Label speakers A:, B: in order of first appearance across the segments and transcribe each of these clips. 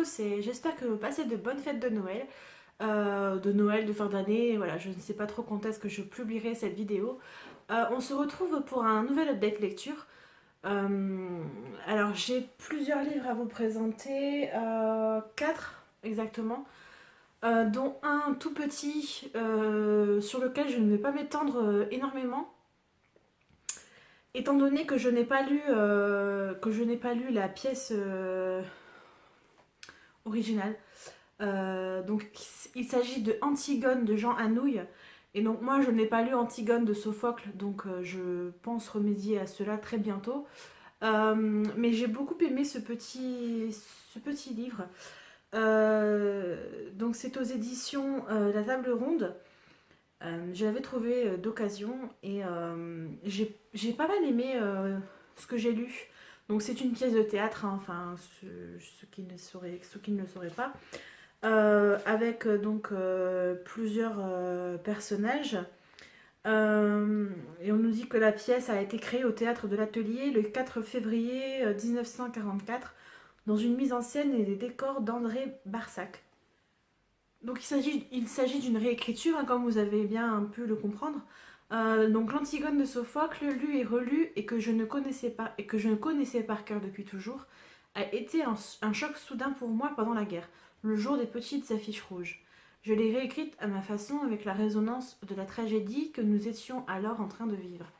A: tous et j'espère que vous passez de bonnes fêtes de Noël, de fin d'année. Voilà, je ne sais pas trop quand est-ce que je publierai cette vidéo. On se retrouve pour un nouvel update lecture. Alors j'ai plusieurs livres à vous présenter, quatre exactement, dont un tout petit sur lequel je ne vais pas m'étendre énormément, étant donné que je n'ai pas lu la pièce originale. Donc il s'agit de Antigone de Jean Anouilh. Et donc moi je n'ai pas lu Antigone de Sophocle, donc je pense remédier à cela très bientôt. Mais j'ai beaucoup aimé ce petit livre. Donc c'est aux éditions La Table Ronde. Je l'avais trouvé d'occasion et j'ai pas mal aimé ce que j'ai lu. Donc c'est une pièce de théâtre, hein, enfin ceux qui ne le sauraient pas, avec donc plusieurs personnages. Et on nous dit que la pièce a été créée au théâtre de l'Atelier le 4 février 1944 dans une mise en scène et des décors d'André Barsac. Donc il s'agit d'une réécriture, hein, comme vous avez bien pu le comprendre. Donc l'Antigone de Sophocle, lu et relu, et que je ne connaissais pas, et que je ne connaissais par cœur depuis toujours, a été un choc soudain pour moi pendant la guerre, le jour des petites affiches rouges. Je l'ai réécrite à ma façon avec la résonance de la tragédie que nous étions alors en train de vivre.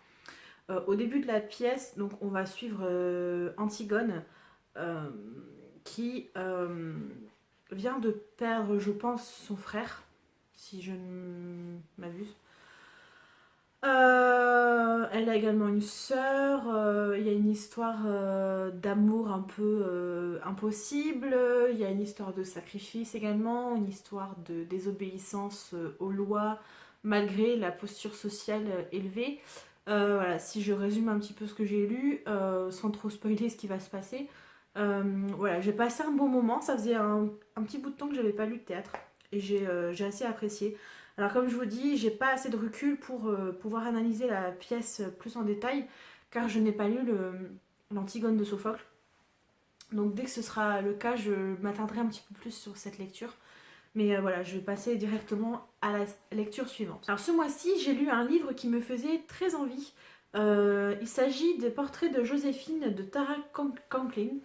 A: Au début de la pièce, donc on va suivre Antigone, euh, qui vient de perdre, je pense, son frère, si je ne m'abuse. Elle a également une sœur. Il y a une histoire d'amour un peu impossible. Il y a une histoire de sacrifice également, une histoire de désobéissance aux lois malgré la posture sociale élevée. Voilà, si je résume un petit peu ce que j'ai lu, sans trop spoiler ce qui va se passer. Voilà, j'ai passé un bon moment. Ça faisait un petit bout de temps que j'avais pas lu de théâtre et j'ai assez apprécié. Alors comme je vous dis, j'ai pas assez de recul pour pouvoir analyser la pièce plus en détail, car je n'ai pas lu l'Antigone de Sophocle. Donc dès que ce sera le cas, je m'attarderai un petit peu plus sur cette lecture. Mais voilà, je vais passer directement à la lecture suivante. Alors ce mois-ci, j'ai lu un livre qui me faisait très envie. Il s'agit des portraits de Joséphine de Tara Conklin.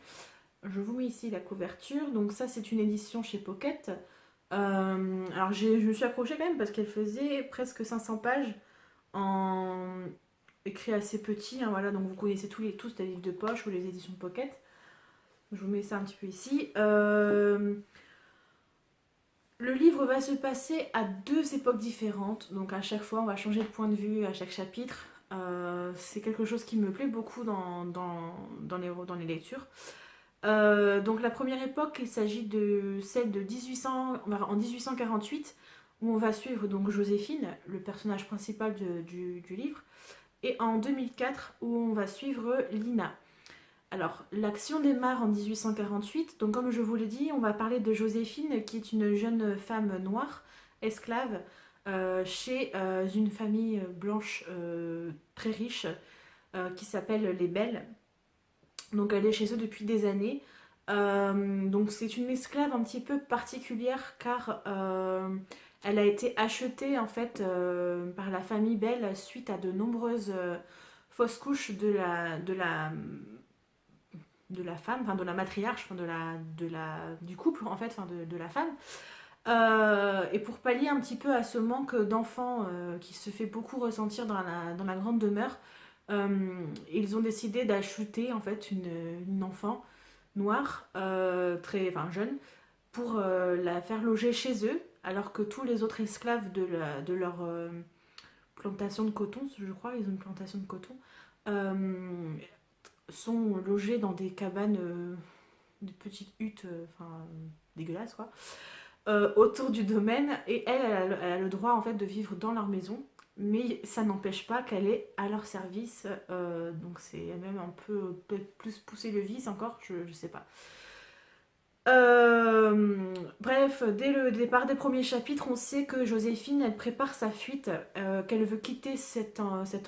A: Je vous mets ici la couverture. Donc ça, c'est une édition chez Pocket. Alors je me suis accrochée quand même parce qu'elle faisait presque 500 pages en écrit assez petit, hein, voilà, donc vous connaissez tous les livres de poche ou les éditions Pocket. Je vous mets ça un petit peu ici. Le livre va se passer à deux époques différentes, donc à chaque fois on va changer de point de vue à chaque chapitre. C'est quelque chose qui me plaît beaucoup dans les lectures. Donc la première époque, il s'agit de celle de 1800, en 1848, où on va suivre donc Joséphine, le personnage principal du livre, et en 2004, où on va suivre Lina. Alors, l'action démarre en 1848, donc comme je vous l'ai dit, on va parler de Joséphine, qui est une jeune femme noire, esclave, chez une famille blanche très riche, qui s'appelle les Belles. Donc elle est chez eux depuis des années. Donc c'est une esclave un petit peu particulière car elle a été achetée en fait par la famille Bell suite à de nombreuses fausses couches de la femme, enfin de la matriarche, enfin du couple en fait, enfin de la femme. Et pour pallier un petit peu à ce manque d'enfants qui se fait beaucoup ressentir dans la grande demeure, ils ont décidé d'acheter en fait une enfant noire, enfin jeune, pour la faire loger chez eux, alors que tous les autres esclaves de leur plantation de coton, je crois, ils ont une plantation de coton, sont logés dans des cabanes, des petites huttes, enfin dégueulasses quoi, autour du domaine, et elle a le droit en fait de vivre dans leur maison, mais ça n'empêche pas qu'elle est à leur service, donc c'est même un peu peut-être plus pousser le vice encore, je sais pas. Bref, dès le départ des premiers chapitres, on sait que Joséphine, elle prépare sa fuite, qu'elle veut quitter cet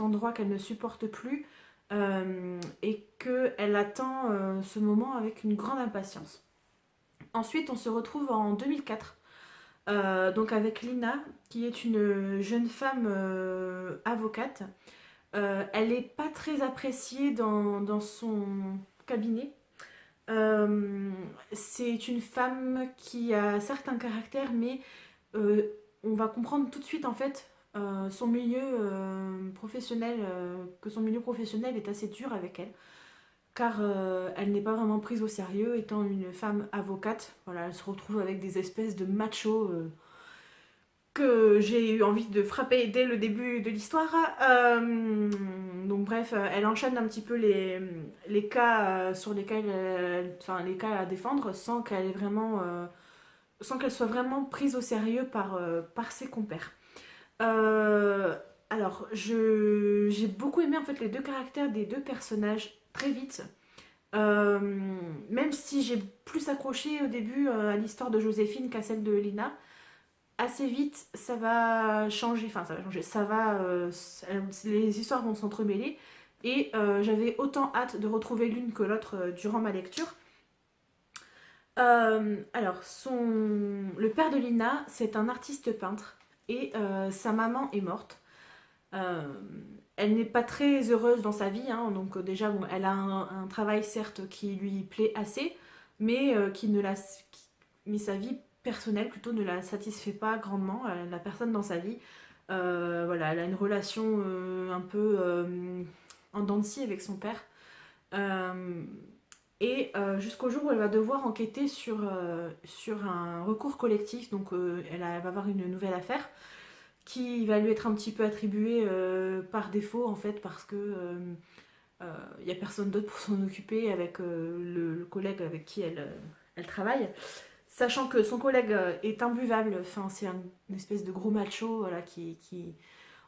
A: endroit qu'elle ne supporte plus, et qu'elle attend ce moment avec une grande impatience. Ensuite, on se retrouve en 2004, donc avec Lina, qui est une jeune femme avocate. Elle n'est pas très appréciée dans son cabinet. Euh, c'est une femme qui a certes un caractère, mais euh, on va comprendre tout de suite en fait son milieu professionnel, que son milieu professionnel est assez dur avec elle, car elle n'est pas vraiment prise au sérieux, étant une femme avocate. Voilà, elle se retrouve avec des espèces de machos que j'ai eu envie de frapper dès le début de l'histoire. Donc bref, elle enchaîne un petit peu les cas sur lesquels, enfin les cas à défendre, sans qu'elle soit vraiment prise au sérieux par ses compères. Euh, alors, j'ai beaucoup aimé en fait les deux caractères des deux personnages très vite. Euh, Même si j'ai plus accroché au début à l'histoire de Joséphine qu'à celle de Lina, assez vite ça va changer, enfin ça va changer, les histoires vont s'entremêler et j'avais autant hâte de retrouver l'une que l'autre durant ma lecture. Alors, le père de Lina, c'est un artiste peintre et sa maman est morte. Euh, Elle n'est pas très heureuse dans sa vie, hein, donc déjà, bon, elle a un travail certes qui lui plaît assez, mais mais sa vie personnelle plutôt ne la satisfait pas grandement. Elle n'a personne dans sa vie. Voilà, elle a une relation un peu en dents de scie avec son père. Euh, et jusqu'au jour où elle va devoir enquêter sur un recours collectif, donc elle va avoir une nouvelle affaire qui va lui être un petit peu attribuée par défaut en fait parce que il n'y a personne d'autre pour s'en occuper avec le collègue avec qui elle travaille. Sachant que son collègue est imbuvable, enfin, c'est une espèce de gros macho voilà,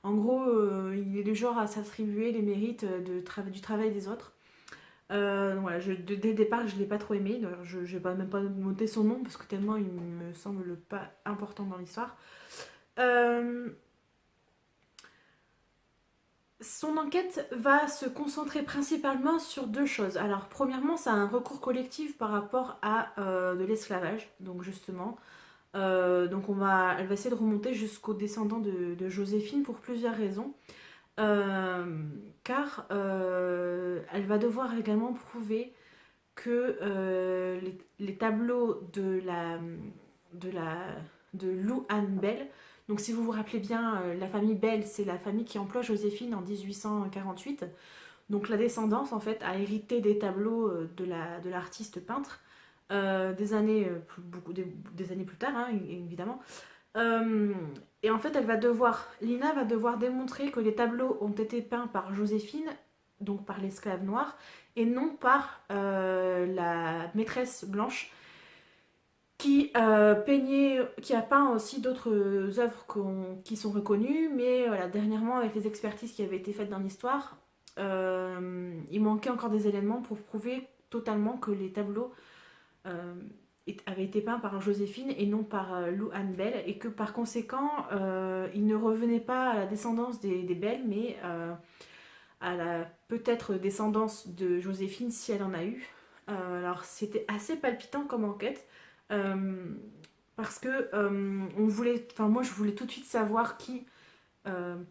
A: en gros, il est du genre à s'attribuer les mérites du travail des autres. Donc voilà, dès le départ, je ne l'ai pas trop aimé. D'ailleurs, je n'ai même pas noté son nom parce que tellement il me semble pas important dans l'histoire. Euh, Son enquête va se concentrer principalement sur deux choses. Alors, premièrement, c'est un recours collectif par rapport à de l'esclavage, donc justement. Donc, elle va essayer de remonter jusqu'aux descendants de Joséphine pour plusieurs raisons. Euh, Car elle va devoir également prouver que les tableaux de, la, de Lou Anne Bell, donc si vous vous rappelez bien, la famille Bell, c'est la famille qui emploie Joséphine en 1848. Donc la descendance, en fait, a hérité des tableaux de l'artiste peintre des années, des années plus tard, hein, évidemment. Euh, et en fait, Lina va devoir démontrer que les tableaux ont été peints par Joséphine, donc par l'esclave noire, et non par la maîtresse blanche qui a peint aussi d'autres œuvres qui sont reconnues, mais voilà, dernièrement, avec les expertises qui avaient été faites dans l'histoire, il manquait encore des éléments pour prouver totalement que les tableaux euh, avait été peint par Joséphine et non par Lou Anne Bell, et que par conséquent, il ne revenait pas à la descendance des Bell, mais à la peut-être descendance de Joséphine si elle en a eu. Alors c'était assez palpitant comme enquête. euh, Parce que moi je voulais tout de suite savoir qui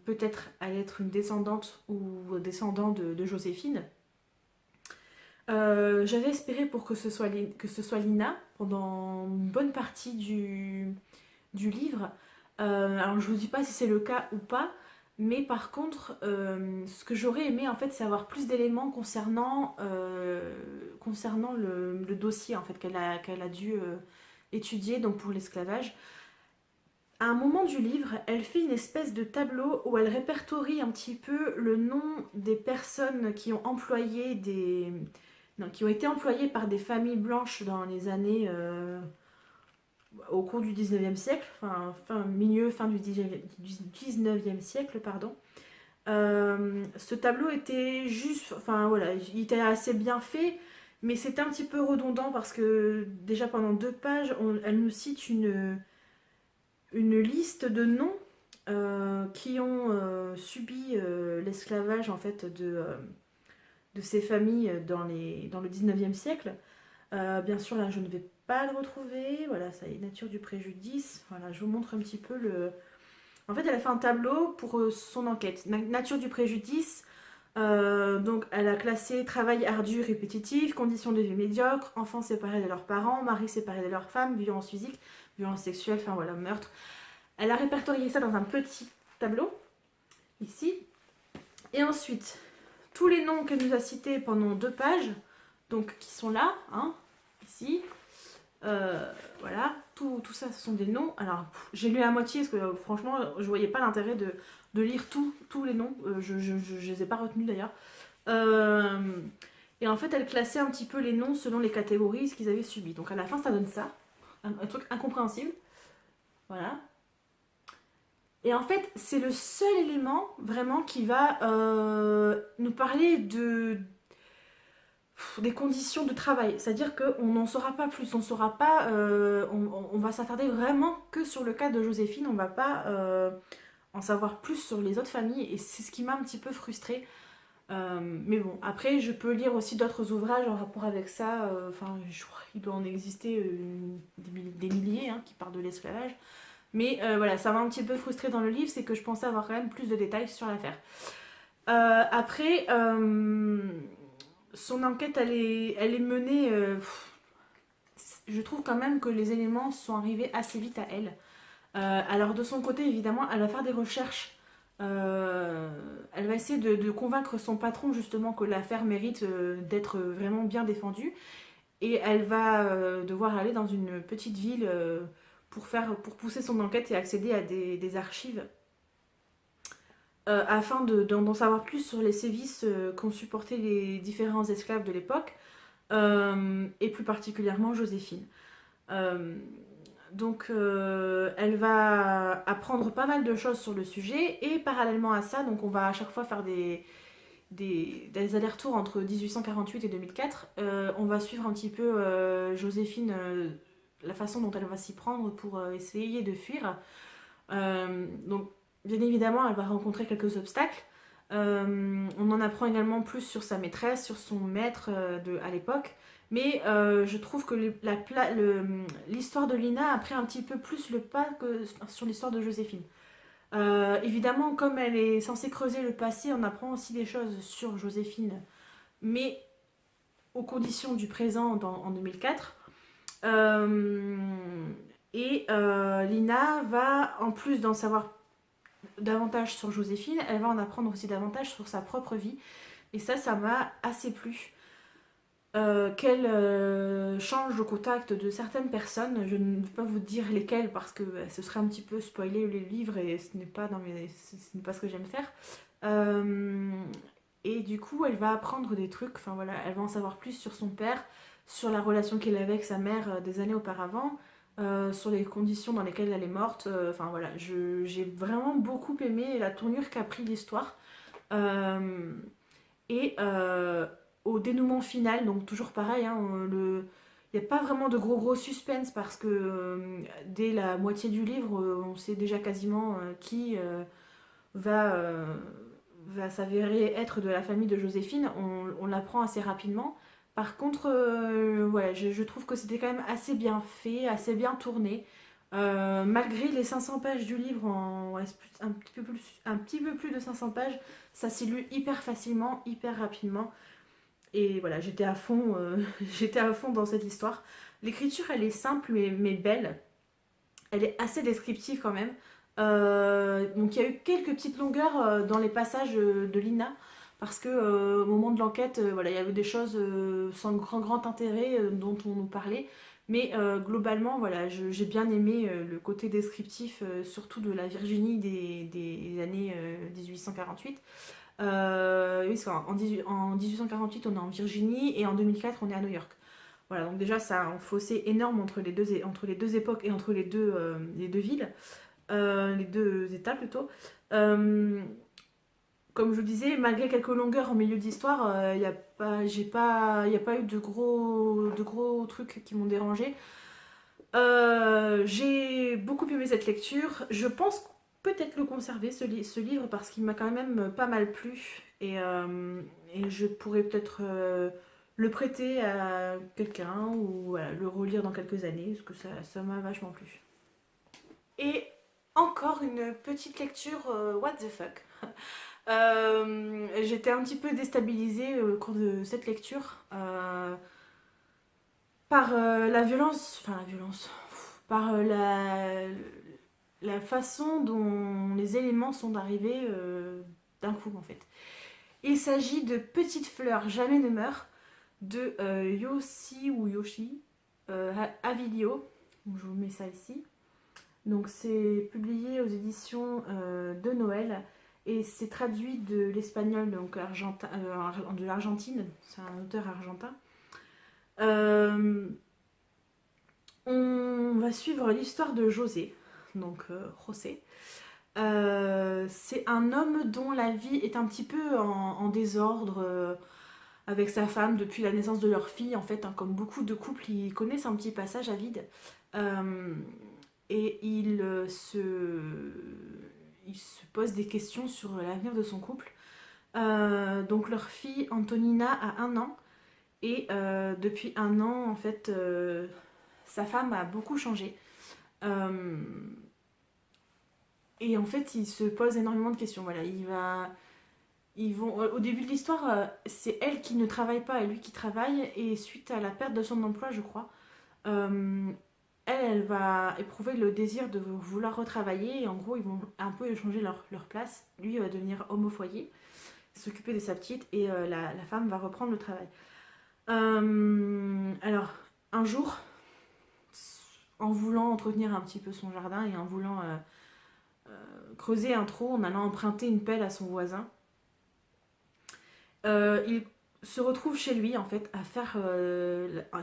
A: peut-être allait être une descendante ou descendant de Joséphine. J'avais espéré pour que que ce soit Lina pendant une bonne partie du livre. Alors je vous dis pas si c'est le cas ou pas, mais par contre, ce que j'aurais aimé en fait, c'est avoir plus d'éléments concernant le dossier en fait qu'elle a dû étudier donc pour l'esclavage. À un moment du livre, elle fait une espèce de tableau où elle répertorie un petit peu le nom des personnes qui ont employé non, qui ont été employées par des familles blanches dans les années au cours du 19e siècle, fin du 19e siècle, pardon. Ce tableau était juste, enfin voilà, il était assez bien fait, mais c'était un petit peu redondant parce que déjà pendant 2 pages, elle nous cite une liste de noms qui ont subi l'esclavage en fait de ces familles dans le 19e siècle. Bien sûr, là, je ne vais pas le retrouver. Voilà, ça y est, nature du préjudice. Voilà, je vous montre un petit peu le... En fait, elle a fait un tableau pour son enquête. Nature du préjudice. Donc, elle a classé travail ardu, répétitif, conditions de vie médiocres, enfants séparés de leurs parents, maris séparés de leurs femmes, violence physique, violence sexuelle, enfin voilà, meurtre. Elle a répertorié ça dans un petit tableau, ici. Et ensuite, tous les noms qu'elle nous a cités pendant 2 pages, donc qui sont là, hein, ici. Voilà, tout ça, ce sont des noms. Alors, j'ai lu à moitié parce que franchement, je voyais pas l'intérêt de lire tous les noms. Je les ai pas retenus d'ailleurs. Euh, et en fait, elle classait un petit peu les noms selon les catégories, ce qu'ils avaient subi. Donc à la fin, ça donne ça. Un truc incompréhensible. Voilà. Et en fait, c'est le seul élément vraiment qui va nous parler des conditions de travail. C'est-à-dire qu'on n'en saura pas plus, on saura pas, on va s'attarder vraiment que sur le cas de Joséphine, on va pas en savoir plus sur les autres familles, et c'est ce qui m'a un petit peu frustrée. Mais bon, après, je peux lire aussi d'autres ouvrages en rapport avec ça. Enfin, je crois qu'il doit en exister des milliers hein, qui parlent de l'esclavage. Mais voilà, ça m'a un petit peu frustrée dans le livre, c'est que je pensais avoir quand même plus de détails sur l'affaire. Après, son enquête, elle est menée. Je trouve quand même que les éléments sont arrivés assez vite à elle. Alors de son côté, évidemment, elle va faire des recherches. Elle va essayer de convaincre son patron justement que l'affaire mérite d'être vraiment bien défendue. Et elle va devoir aller dans une petite ville pour pousser son enquête et accéder à des archives afin d'en savoir plus sur les sévices qu'ont supporté les différents esclaves de l'époque, et plus particulièrement Joséphine. Euh, donc elle va apprendre pas mal de choses sur le sujet, et parallèlement à ça, donc on va à chaque fois faire des allers-retours entre 1848 et 2004. On va suivre un petit peu Joséphine, la façon dont elle va s'y prendre pour essayer de fuir. Donc bien évidemment, elle va rencontrer quelques obstacles. On en apprend également plus sur sa maîtresse, sur son maître à l'époque. Mais je trouve que l'histoire de Lina a pris un petit peu plus le pas que sur l'histoire de Joséphine. Évidemment, comme elle est censée creuser le passé, on apprend aussi des choses sur Joséphine, mais aux conditions du présent en 2004. Lina va, en plus d'en savoir davantage sur Joséphine, elle va en apprendre aussi davantage sur sa propre vie. Et ça m'a assez plu. Qu'elle change le contact de certaines personnes. Je ne vais pas vous dire lesquelles parce que ce serait un petit peu spoiler les livres et ce n'est pas, ce n'est pas ce que j'aime faire. Et du coup, elle va apprendre des trucs. Enfin voilà, elle va en savoir plus sur son père, sur la relation qu'elle avait avec sa mère des années auparavant, sur les conditions dans lesquelles elle est morte. Enfin voilà, j'ai vraiment beaucoup aimé la tournure qu'a pris l'histoire. Euh, et au dénouement final, donc toujours pareil, hein, il n'y a pas vraiment de gros suspense parce que dès la moitié du livre, on sait déjà quasiment qui va, euh, va s'avérer être de la famille de Joséphine. On l'apprend assez rapidement. Par contre, ouais, je trouve que c'était quand même assez bien fait, assez bien tourné. Malgré les 500 pages du livre, ouais, un petit peu plus de 500 pages, ça s'est lu hyper facilement, hyper rapidement. Et voilà, j'étais à fond, j'étais à fond dans cette histoire. L'écriture, elle est simple mais belle. Elle est assez descriptive quand même. Donc il y a eu quelques petites longueurs dans les passages de Lina. Parce que au moment de l'enquête, voilà, il y avait des choses sans grand intérêt dont on nous parlait. Mais globalement, voilà, j'ai bien aimé le côté descriptif, surtout de la Virginie des années 1848. Oui, parce en 1848, on est en Virginie et en 2004, on est à New York. Voilà, donc déjà, ça a un fossé énorme entre les deux époques et entre les deux villes, les deux états plutôt. Euh, Comme je vous disais, malgré quelques longueurs en milieu d'histoire, il y a pas eu de gros trucs qui m'ont dérangé. J'ai beaucoup aimé cette lecture. Je pense peut-être le conserver, ce livre, parce qu'il m'a quand même pas mal plu. Et je pourrais peut-être le prêter à quelqu'un ou voilà, le relire dans quelques années, parce que ça m'a vachement plu. Et encore une petite lecture what the fuck. J'étais un petit peu déstabilisée au cours de cette lecture par la violence, enfin la violence, par la façon dont les éléments sont arrivés d'un coup en fait. Il s'agit de Petites fleurs jamais ne meurent de Yoshi ou Yoshi Avilio. Donc, je vous mets ça ici. Donc c'est publié aux éditions de Noël et c'est traduit de l'espagnol donc de l'Argentine. C'est un auteur argentin. On va suivre l'histoire de José, donc José. C'est un homme dont la vie est un petit peu en désordre avec sa femme depuis la naissance de leur fille. En fait, hein, comme beaucoup de couples, ils connaissent un petit passage à vide. Et il se pose des questions sur l'avenir de son couple. Donc leur fille Antonina a 1 an. Et depuis 1 an, en fait, sa femme a beaucoup changé. Et en fait, il se pose énormément de questions. Voilà, au début de l'histoire, c'est elle qui ne travaille pas et lui qui travaille. Et suite à la perte de son emploi, je crois, elle va éprouver le désir de vouloir retravailler. Et en gros, ils vont un peu échanger leur place. Lui, il va devenir homme au foyer, s'occuper de sa petite. Et la femme va reprendre le travail. Alors, un jour, en voulant entretenir un petit peu son jardin et en voulant creuser un trou, en allant emprunter une pelle à son voisin, il se retrouve chez lui en fait à faire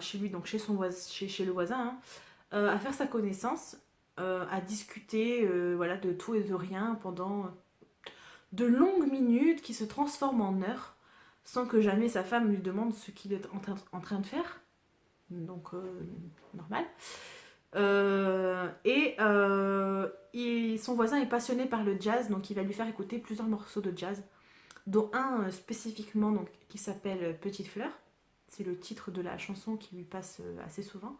A: chez lui donc chez le voisin hein, à faire sa connaissance, à discuter voilà de tout et de rien pendant de longues minutes qui se transforment en heures sans que jamais sa femme lui demande ce qu'il est en train de faire. Donc normal. Son voisin est passionné par le jazz, donc il va lui faire écouter plusieurs morceaux de jazz, dont un spécifiquement donc, qui s'appelle Petite fleur. C'est le titre de la chanson qui lui passe assez souvent.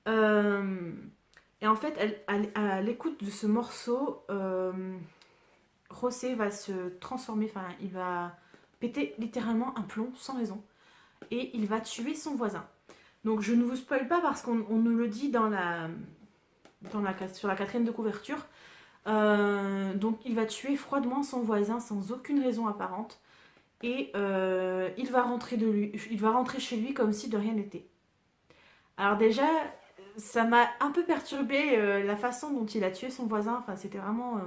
A: Et en fait, à l'écoute de ce morceau, José va se transformer, enfin, il va péter littéralement un plomb sans raison. Et il va tuer son voisin. Donc je ne vous spoil pas parce qu'on nous le dit sur la 4e de couverture. Donc il va tuer froidement son voisin sans aucune raison apparente. Et il va rentrer chez lui comme si de rien n'était. Alors déjà, ça m'a un peu perturbé la façon dont il a tué son voisin. Enfin, c'était vraiment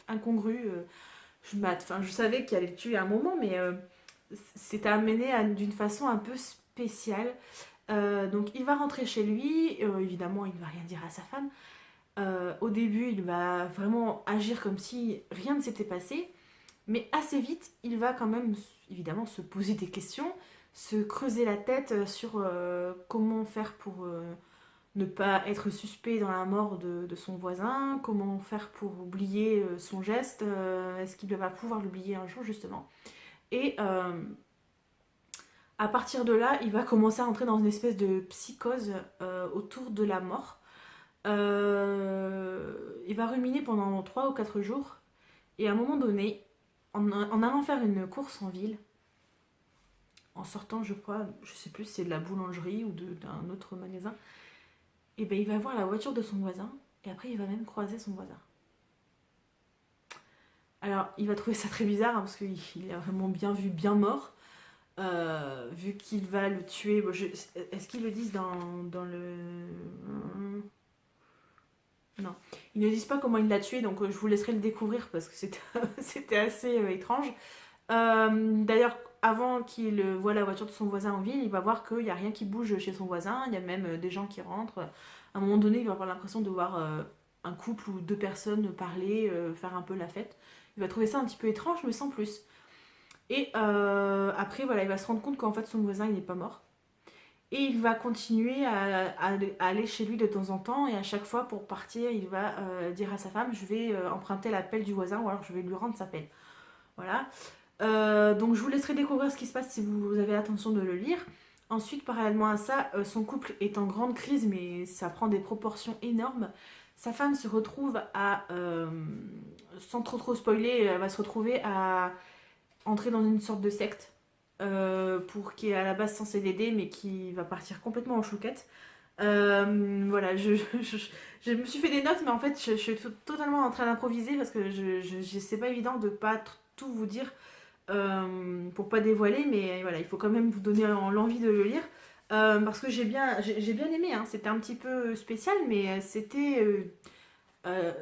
A: incongru. Je savais qu'il allait le tuer à un moment, mais c'était amené d'une façon un peu spéciale. Donc il va rentrer chez lui, évidemment il ne va rien dire à sa femme. Au début il va vraiment agir comme si rien ne s'était passé, mais assez vite il va quand même évidemment se poser des questions, se creuser la tête sur comment faire pour ne pas être suspect dans la mort de son voisin, comment faire pour oublier son geste, est-ce qu'il va pouvoir l'oublier un jour justement. Et à partir de là, il va commencer à entrer dans une espèce de psychose autour de la mort. Il va ruminer pendant 3 ou 4 jours. Et à un moment donné, en allant faire une course en ville, en sortant, je crois, je sais plus si c'est de la boulangerie ou d'un autre magasin, et ben il va voir la voiture de son voisin. Et après, il va même croiser son voisin. Alors, il va trouver ça très bizarre, hein, parce qu'il a vraiment bien vu, bien mort. Vu qu'il va le tuer. Bon, est-ce qu'ils le disent dans le... Non. Ils ne disent pas comment il l'a tué, donc je vous laisserai le découvrir parce que c'était assez étrange. D'ailleurs, avant qu'il voie la voiture de son voisin en ville, il va voir qu'il n'y a rien qui bouge chez son voisin. Il y a même des gens qui rentrent. À un moment donné, il va avoir l'impression de voir un couple ou 2 personnes parler, faire un peu la fête. Il va trouver ça un petit peu étrange, mais sans plus. Et après, voilà, il va se rendre compte qu'en fait, son voisin, il n'est pas mort. Et il va continuer à aller chez lui de temps en temps. Et à chaque fois, pour partir, il va dire à sa femme, je vais emprunter la pelle du voisin ou alors je vais lui rendre sa pelle. Voilà. Donc, je vous laisserai découvrir ce qui se passe si vous avez l'intention de le lire. Ensuite, parallèlement à ça, son couple est en grande crise, mais ça prend des proportions énormes. Sa femme se retrouve sans trop spoiler, elle va se retrouver à entrer dans une sorte de secte pour qui est à la base censée l'aider, mais qui va partir complètement en chouquette. Voilà, je me suis fait des notes, mais en fait, je suis totalement en train d'improviser parce que c'est pas évident de pas tout vous dire pour pas dévoiler, mais voilà, il faut quand même vous donner l'envie de le lire. Parce que j'ai bien aimé, hein. C'était un petit peu spécial, mais c'était euh,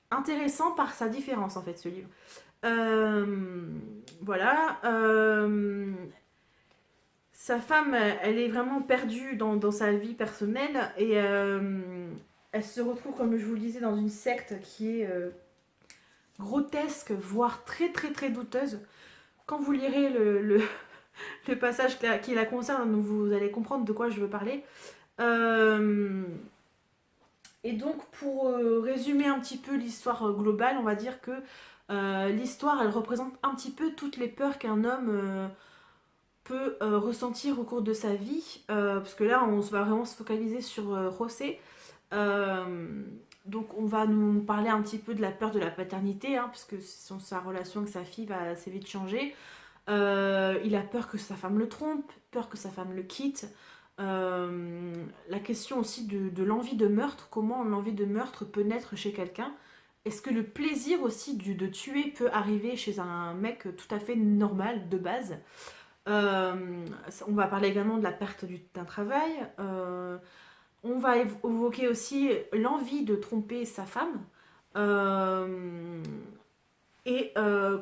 A: intéressant par sa différence en fait, ce livre. Voilà. Sa femme, elle est vraiment perdue dans sa vie personnelle et elle se retrouve, comme je vous le disais, dans une secte qui est grotesque, voire très très très douteuse. Quand vous lirez le passage qui la concerne, vous allez comprendre de quoi je veux parler. Euh, et donc, pour résumer un petit peu l'histoire globale, on va dire que l'histoire, elle représente un petit peu toutes les peurs qu'un homme peut ressentir au cours de sa vie. Parce que là, on va vraiment se focaliser sur José. Euh, donc, on va nous parler un petit peu de la peur de la paternité, hein, parce que sa relation avec sa fille va assez vite changer. Il a peur que sa femme le trompe, peur que sa femme le quitte. La question aussi de l'envie de meurtre, comment l'envie de meurtre peut naître chez quelqu'un. Est-ce que le plaisir aussi de tuer peut arriver chez un mec tout à fait normal, de base. On va parler également de la perte d'un travail. On va évoquer aussi l'envie de tromper sa femme. Euh, et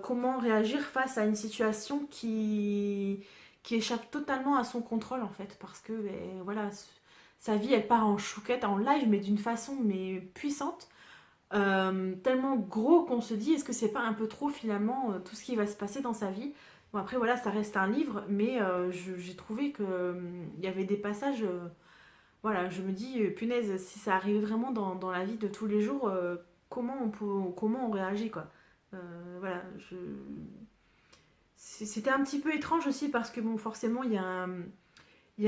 A: comment réagir face à une situation qui échappe totalement à son contrôle en fait, parce que voilà, sa vie elle part en chouquette, en live, mais d'une façon mais puissante, tellement gros qu'on se dit est-ce que c'est pas un peu trop finalement tout ce qui va se passer dans sa vie. Bon après voilà, ça reste un livre, mais j'ai trouvé que il y avait des passages, voilà, je me dis punaise, si ça arrivait vraiment dans la vie de tous les jours, comment on réagit quoi. Voilà, c'était un petit peu étrange aussi parce que bon, forcément, il y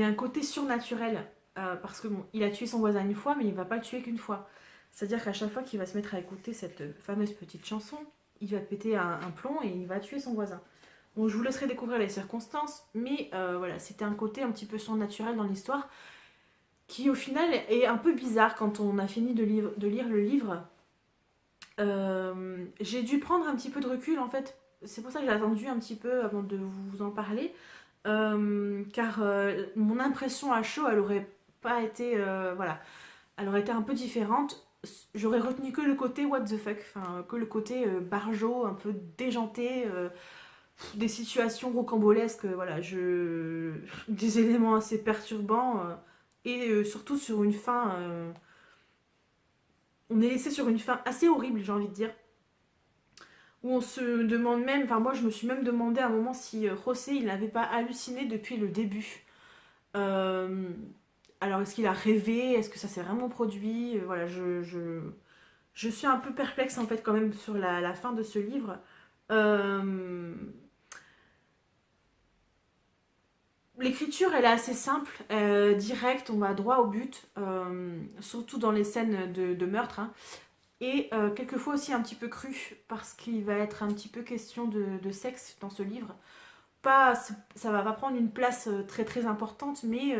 A: a un côté surnaturel. Parce que bon, il a tué son voisin une fois, mais il va pas le tuer qu'une fois. C'est-à-dire qu'à chaque fois qu'il va se mettre à écouter cette fameuse petite chanson, il va péter un plomb et il va tuer son voisin. Bon, je vous laisserai découvrir les circonstances, mais voilà, c'était un côté un petit peu surnaturel dans l'histoire qui, au final, est un peu bizarre quand on a fini de lire le livre. J'ai dû prendre un petit peu de recul en fait. C'est pour ça que j'ai attendu un petit peu avant de vous en parler. Car mon impression à chaud, elle aurait pas été. Voilà. Elle aurait été un peu différente. J'aurais retenu que le côté what the fuck, enfin, que le côté barjo, un peu déjanté, des situations rocambolesques, voilà, des éléments assez perturbants, et surtout sur une fin. On est laissé sur une fin assez horrible, j'ai envie de dire. Où on se demande même, enfin moi je me suis même demandé à un moment si José il n'avait pas halluciné depuis le début. Euh, alors est-ce qu'il a rêvé? Est-ce que ça s'est vraiment produit? Voilà, je suis un peu perplexe en fait quand même sur la fin de ce livre. Euh, L'écriture elle est assez simple, directe, on va droit au but, surtout dans les scènes de meurtre, hein. Et quelquefois aussi un petit peu cru, parce qu'il va être un petit peu question de sexe dans ce livre. Pas, ça va pas prendre une place très très importante, mais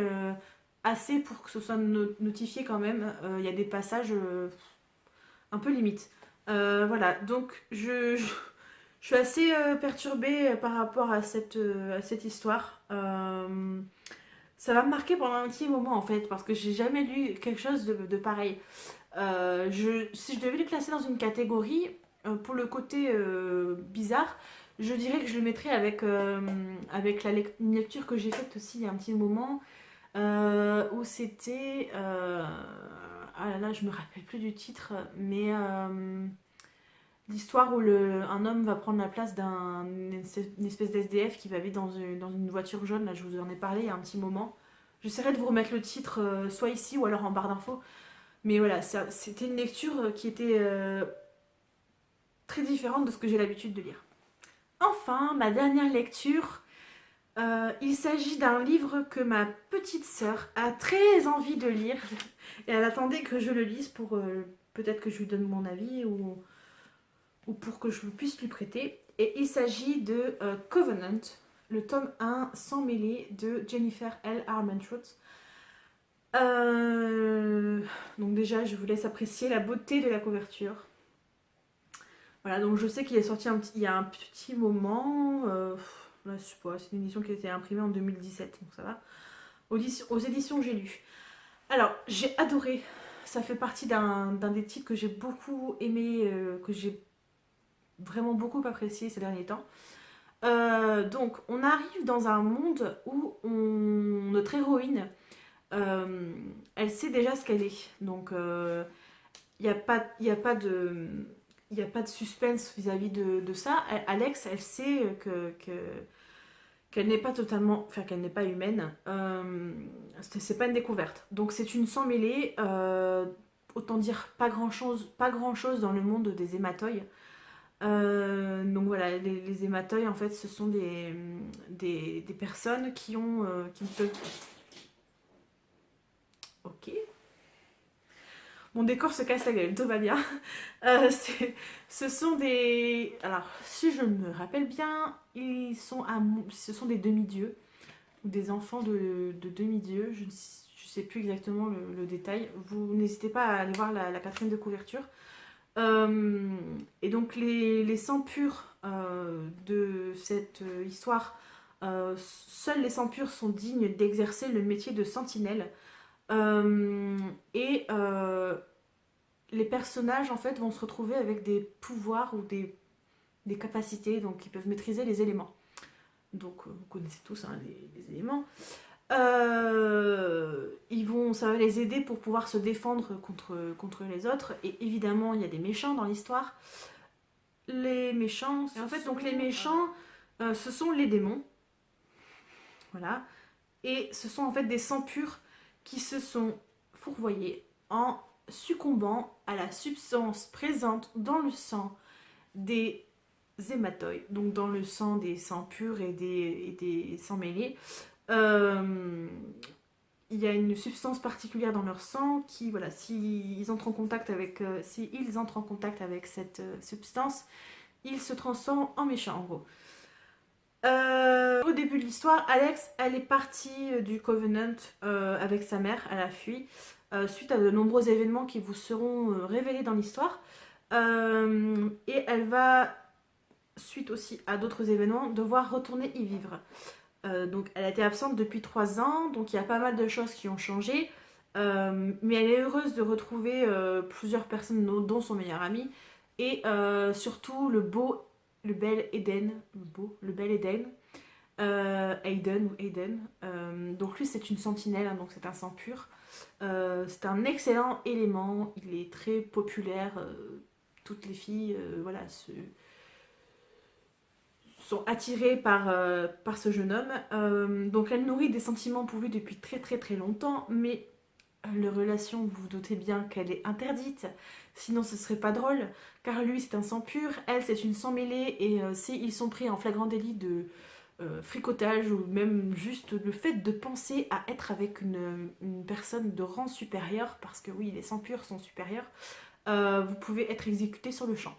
A: assez pour que ce soit notifié quand même. Il y a des passages un peu limites. Voilà, donc je suis assez perturbée par rapport à cette histoire. Ça va me marquer pendant un petit moment en fait, parce que j'ai jamais lu quelque chose de pareil. Si je devais le classer dans une catégorie, pour le côté bizarre, je dirais que je le mettrais avec une lecture que j'ai faite aussi il y a un petit moment, où c'était... ah là là, je me rappelle plus du titre, mais l'histoire où un homme va prendre la place une espèce d'SDF qui va vivre dans une voiture jaune, là je vous en ai parlé il y a un petit moment. J'essaierai de vous remettre le titre soit ici ou alors en barre d'infos. Mais voilà, c'était une lecture qui était très différente de ce que j'ai l'habitude de lire. Enfin, ma dernière lecture, Il s'agit d'un livre que ma petite sœur a très envie de lire et elle attendait que je le lise pour peut-être que je lui donne mon avis ou pour que je puisse lui prêter. Et il s'agit de Covenant, le tome 1 sans mêlée de Jennifer L. Armentrout. Donc déjà, je vous laisse apprécier la beauté de la couverture. Voilà, donc je sais qu'il est sorti il y a un petit moment. Là, je sais pas, c'est une édition qui a été imprimée en 2017, donc ça va. Aux éditions J'ai lu. Alors, j'ai adoré. Ça fait partie d'un des titres que j'ai beaucoup aimé, que j'ai vraiment beaucoup apprécié ces derniers temps. Donc, on arrive dans un monde où notre héroïne, elle sait déjà ce qu'elle est. Donc, il n'y a pas, y a pas de... Il n'y a pas de suspense vis-à-vis de ça. Alex, elle sait qu'elle n'est pas totalement, enfin qu'elle n'est pas humaine. C'est pas une découverte. Donc c'est une sans mêlée. Autant dire pas grand chose dans le monde des hématoïs. Donc voilà, les hématoïs en fait, ce sont des personnes qui peuvent. Ok. Mon décor se casse la gueule, tout va bien. Ce sont des... Alors, si je me rappelle bien, ce sont des demi-dieux, ou des enfants de demi-dieux. Je ne sais plus exactement le détail. Vous n'hésitez pas à aller voir la quatrième de couverture. Et donc, les sangs purs de cette histoire, seuls les sangs purs sont dignes d'exercer le métier de sentinelle. Et les personnages en fait vont se retrouver avec des pouvoirs ou des capacités, donc ils peuvent maîtriser les éléments. Donc vous connaissez tous hein, les éléments. Ça va les aider pour pouvoir se défendre contre les autres. Et évidemment, il y a des méchants dans l'histoire. Les méchants, et en fait, donc les méchants, ce sont les démons. Voilà. Et ce sont en fait des sangs purs qui se sont fourvoyés en succombant à la substance présente dans le sang des hématoïs, donc dans le sang des sangs purs et des sangs mêlés. Il y a une substance particulière dans leur sang qui, voilà, s'ils entrent en contact avec, cette substance, ils se transforment en méchants, en gros. Au début de l'histoire, Alex, elle est partie du Covenant avec sa mère, elle a fui, suite à de nombreux événements qui vous seront révélés dans l'histoire. Et elle va, suite aussi à d'autres événements, devoir retourner y vivre. Donc elle a été absente depuis 3 ans, donc il y a pas mal de choses qui ont changé. Mais elle est heureuse de retrouver plusieurs personnes, dont son meilleur ami, et surtout le bel Eden, le bel Eden, Aiden ou Aiden. Donc lui c'est une sentinelle, hein, donc c'est un sang pur. C'est un excellent élément, il est très populaire. Toutes les filles, voilà, sont attirées par ce jeune homme. Donc elle nourrit des sentiments pour lui depuis très très très longtemps, mais leur relation, vous vous doutez bien qu'elle est interdite, sinon ce serait pas drôle, car lui c'est un sang pur, elle c'est une sang mêlée, et s'ils sont pris en flagrant délit de fricotage, ou même juste le fait de penser à être avec une personne de rang supérieur, parce que oui, les sangs purs sont supérieurs, vous pouvez être exécuté sur le champ.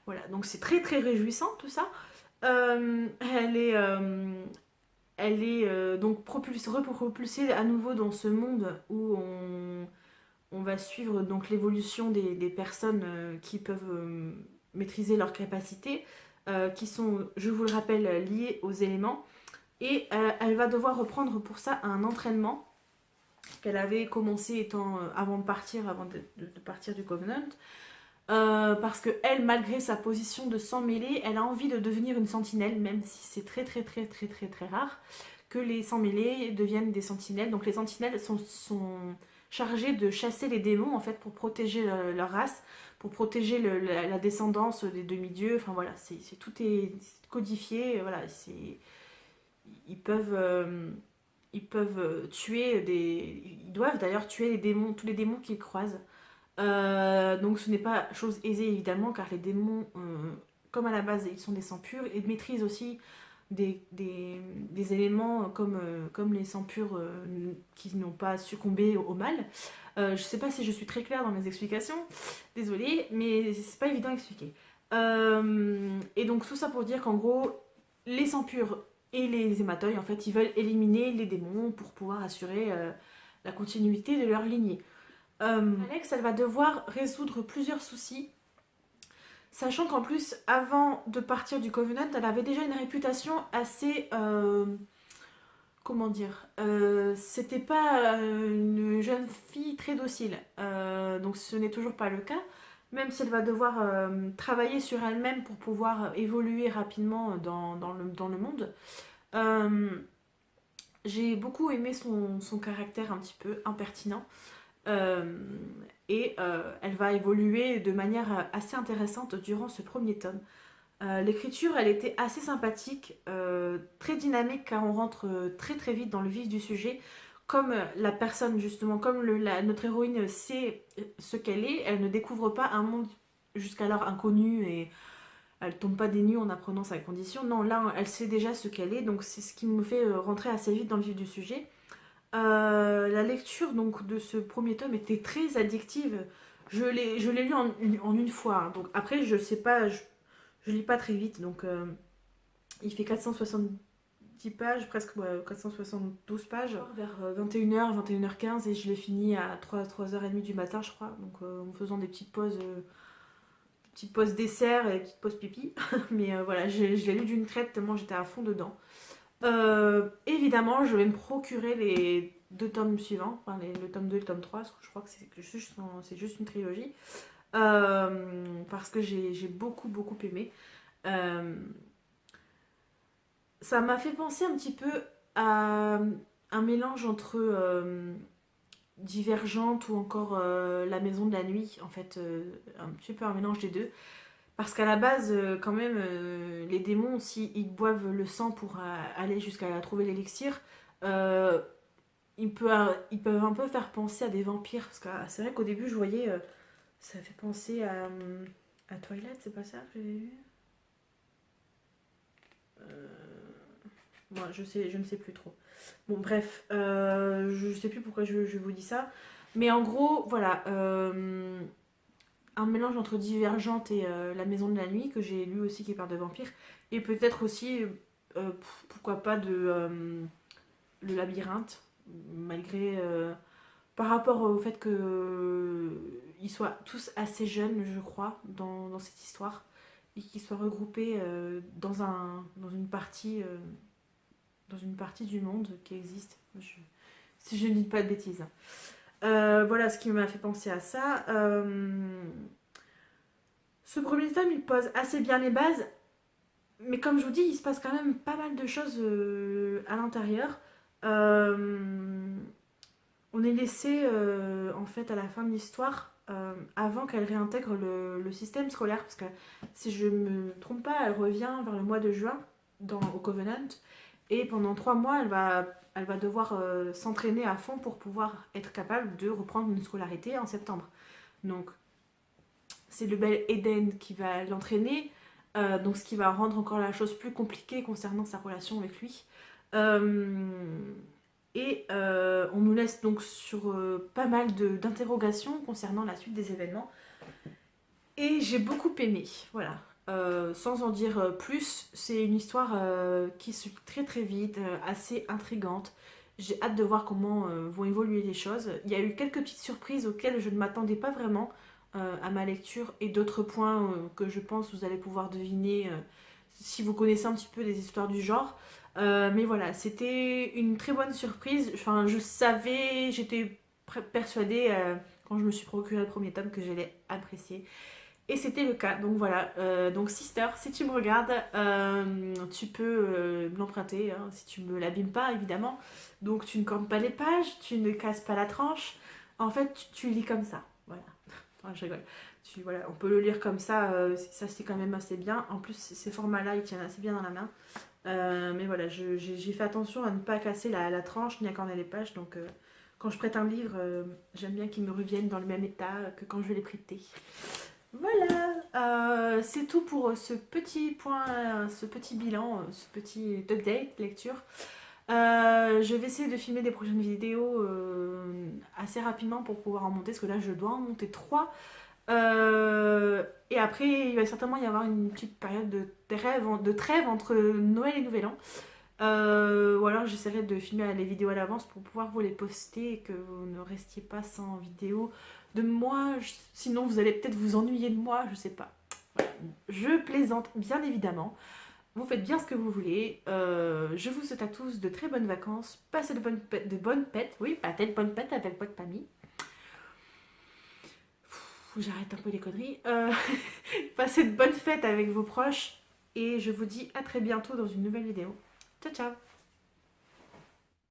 A: Voilà, donc c'est très très réjouissant tout ça. Elle est donc repropulsée à nouveau dans ce monde où on va suivre donc l'évolution des personnes qui peuvent maîtriser leurs capacités, qui sont, je vous le rappelle, liées aux éléments. Et elle va devoir reprendre pour ça un entraînement qu'elle avait commencé avant de partir du Covenant. Parce que elle, malgré sa position de sang mêlé, elle a envie de devenir une sentinelle, même si c'est très très très très très très rare que les sangs mêlés deviennent des sentinelles. Donc les sentinelles sont chargées de chasser les démons en fait pour protéger leur race, pour protéger la descendance des demi-dieux. Enfin voilà, tout est codifié. Voilà, ils peuvent tuer ils doivent d'ailleurs tuer les démons, tous les démons qu'ils croisent. Donc ce n'est pas chose aisée évidemment, car les démons, comme à la base ils sont des sangs purs, et maîtrisent aussi des éléments comme les sangs purs qui n'ont pas succombé au mal. Je sais pas si je suis très claire dans mes explications, désolée, mais c'est pas évident à expliquer. Et donc tout ça pour dire qu'en gros, les sangs purs et les hémateuils, en fait, ils veulent éliminer les démons pour pouvoir assurer la continuité de leur lignée. Alex, elle va devoir résoudre plusieurs soucis, sachant qu'en plus, avant de partir du Covenant, elle avait déjà une réputation assez... comment dire, c'était pas une jeune fille très docile, donc ce n'est toujours pas le cas, même si elle va devoir travailler sur elle-même pour pouvoir évoluer rapidement dans le monde. Euh, j'ai beaucoup aimé son caractère un petit peu impertinent. Euh, Elle va évoluer de manière assez intéressante durant ce premier tome. L'écriture, elle était assez sympathique, très dynamique car on rentre très très vite dans le vif du sujet. Comme la personne justement, comme notre héroïne sait ce qu'elle est, elle ne découvre pas un monde jusqu'alors inconnu et elle tombe pas des nues en apprenant sa condition. Non, là, elle sait déjà ce qu'elle est, donc c'est ce qui me fait rentrer assez vite dans le vif du sujet. La lecture donc de ce premier tome était très addictive. Je l'ai lu en une fois, hein. Donc après, je sais pas, je lis pas très vite, donc il fait 470 pages, presque ouais, 472 pages, vers 21h, 21h15, et je l'ai fini à 3h30 du matin, je crois, donc en faisant des petites pauses dessert et des petites pauses pipi. Mais voilà, je l'ai lu d'une traite tellement j'étais à fond dedans. Évidemment, je vais me procurer les deux tomes suivants, enfin le tome 2 et le tome 3, parce que je crois que c'est juste une trilogie. Parce que j'ai beaucoup beaucoup aimé. Euh, Ça m'a fait penser un petit peu à un mélange entre Divergente ou encore La Maison de la Nuit, en fait, un petit peu un mélange des deux. Parce qu'à la base, quand même, les démons, si ils boivent le sang pour aller jusqu'à trouver l'élixir, euh, ils peuvent un peu faire penser à des vampires. Parce que c'est vrai qu'au début, je voyais, ça fait penser à Twilight, c'est pas ça que j'avais vu. Moi, je ne sais plus trop. Bon, bref, je ne sais plus pourquoi je vous dis ça. Mais en gros, voilà, un mélange entre Divergente et La Maison de la Nuit, que j'ai lu aussi, qui parle de vampires. Et peut-être aussi, pourquoi pas, Le Labyrinthe, malgré... par rapport au fait qu'ils soient tous assez jeunes, je crois, dans cette histoire, et qu'ils soient regroupés dans une partie du monde qui existe. Si je ne dis pas de bêtises. Voilà ce qui m'a fait penser à ça. Ce premier tome, il pose assez bien les bases, mais comme je vous dis, il se passe quand même pas mal de choses à l'intérieur. On est laissé en fait à la fin de l'histoire, avant qu'elle réintègre le système scolaire, parce que si je me trompe pas, elle revient vers le mois de juin au Covenant, et pendant 3 mois, elle va devoir s'entraîner à fond pour pouvoir être capable de reprendre une scolarité en septembre. Donc c'est le bel Eden qui va l'entraîner, donc ce qui va rendre encore la chose plus compliquée concernant sa relation avec lui. On nous laisse donc sur pas mal d'interrogations concernant la suite des événements. Et j'ai beaucoup aimé, voilà. Sans en dire plus, c'est une histoire qui se lit très très vite, assez intrigante. J'ai hâte de voir comment vont évoluer les choses. Il y a eu quelques petites surprises auxquelles je ne m'attendais pas vraiment à ma lecture, et d'autres points que je pense vous allez pouvoir deviner si vous connaissez un petit peu des histoires du genre. Mais voilà, c'était une très bonne surprise. Enfin, je savais, j'étais persuadée quand je me suis procuré le premier tome que j'allais apprécier. Et c'était le cas. Donc voilà. Donc Sister, si tu me regardes, tu peux me l'emprunter, hein, si tu me l'abîmes pas, évidemment. Donc tu ne cornes pas les pages, tu ne casses pas la tranche. En fait, tu lis comme ça. Voilà. Enfin, je rigole. Voilà, on peut le lire comme ça, ça c'est quand même assez bien. En plus, ces formats-là, ils tiennent assez bien dans la main. Mais voilà, j'ai fait attention à ne pas casser la tranche ni à corner les pages. Donc, quand je prête un livre, j'aime bien qu'il me revienne dans le même état que quand je l'ai prêté. Voilà, c'est tout pour ce petit point, ce petit bilan, ce petit update lecture. Je vais essayer de filmer des prochaines vidéos assez rapidement pour pouvoir en monter, parce que là je dois en monter 3. Et après, il va certainement y avoir une petite période de trêve entre Noël et Nouvel An. Ou alors j'essaierai de filmer les vidéos à l'avance pour pouvoir vous les poster et que vous ne restiez pas sans vidéo de moi. Sinon, vous allez peut-être vous ennuyer de moi, je sais pas. Voilà. Je plaisante, bien évidemment. Vous faites bien ce que vous voulez. Je vous souhaite à tous de très bonnes vacances. Passez de bonnes pêtes. Oui, pas de bonnes pêtes avec votre famille. J'arrête un peu les conneries. Passez de bonnes fêtes avec vos proches. Et je vous dis à très bientôt dans une nouvelle vidéo. Ciao, ciao!